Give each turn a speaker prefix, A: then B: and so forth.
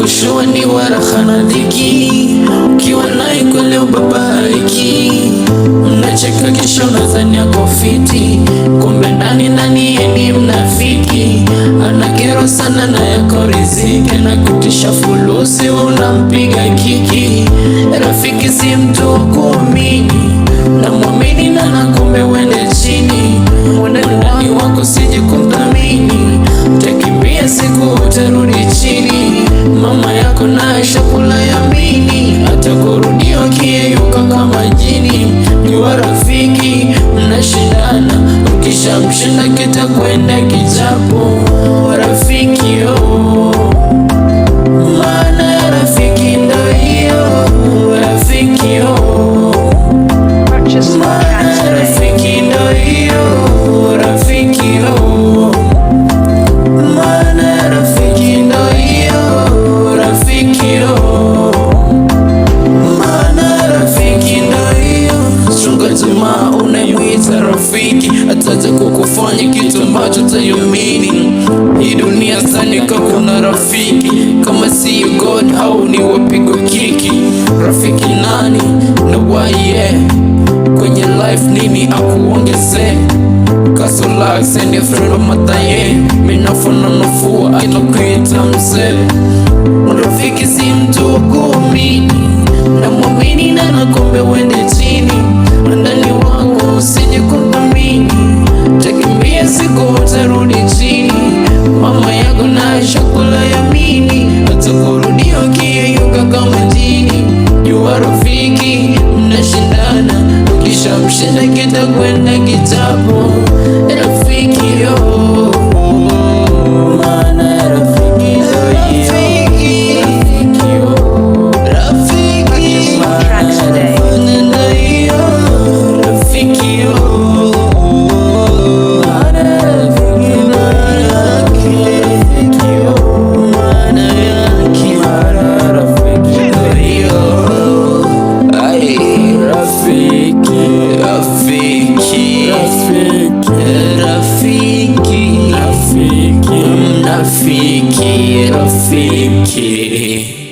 A: kushua ni waraha na dhiki, ukiwa naye kweli ubabaiki. Mnacheka kisha unadhani ako fiti, kumbe ndani yeye ni mnafiki. Ana kero sana na yako riziki, na kutisha fulusi unampiga kiki. Rafiki si mtu wa kuamini, na muamini na kumbe wende chini. Mwandani wako sije kumdhamini, utakimbia siku utarudi chini. Mama yako naye shakula yamini, atakurudia ukiyeyuka kama jini. Jua rafiki mnashindana, ukishamshinda kitakwenda kichapo. Rafiki maana rafiki ndo hiyo. Rafiki maana rafiki ndo hiyo. Rafiki maana rafiki ndo hiyo. Rafiki maana rafiki ndo hiyo. Chunga jamaa unayemwita rafiki, ataja kukufanya kitu ambacho utayumini. Hii dunia sanika kuna rafiki, kama si God au ni wapigo kiki. Rafiki nani na why kwenye life nini akuongeze? Kaso like send your friend of mataye, minafona nafua inokuita mse. Rafiki si mtu wa kuamini, na muamini na nakombe wende chini. Ndani wangu usije kumdhamini, utakimbia siku utarudi chini. Mama yako naye shakula yamini, atakurudia ukiyeyuka kama jini. Jua rafiki mnashindana, ukishamshinda kitakwenda kichapo. Rafiki maana rafiki ndo hiyo. Rafiki maana ndo hiyo. Rafiki maana rafiki ndo yake. Rafiki maana yake. Maana rafiki ndo hiyo. Ay, rafiki, rafiki, rafiki, rafiki, rafiki, rafiki.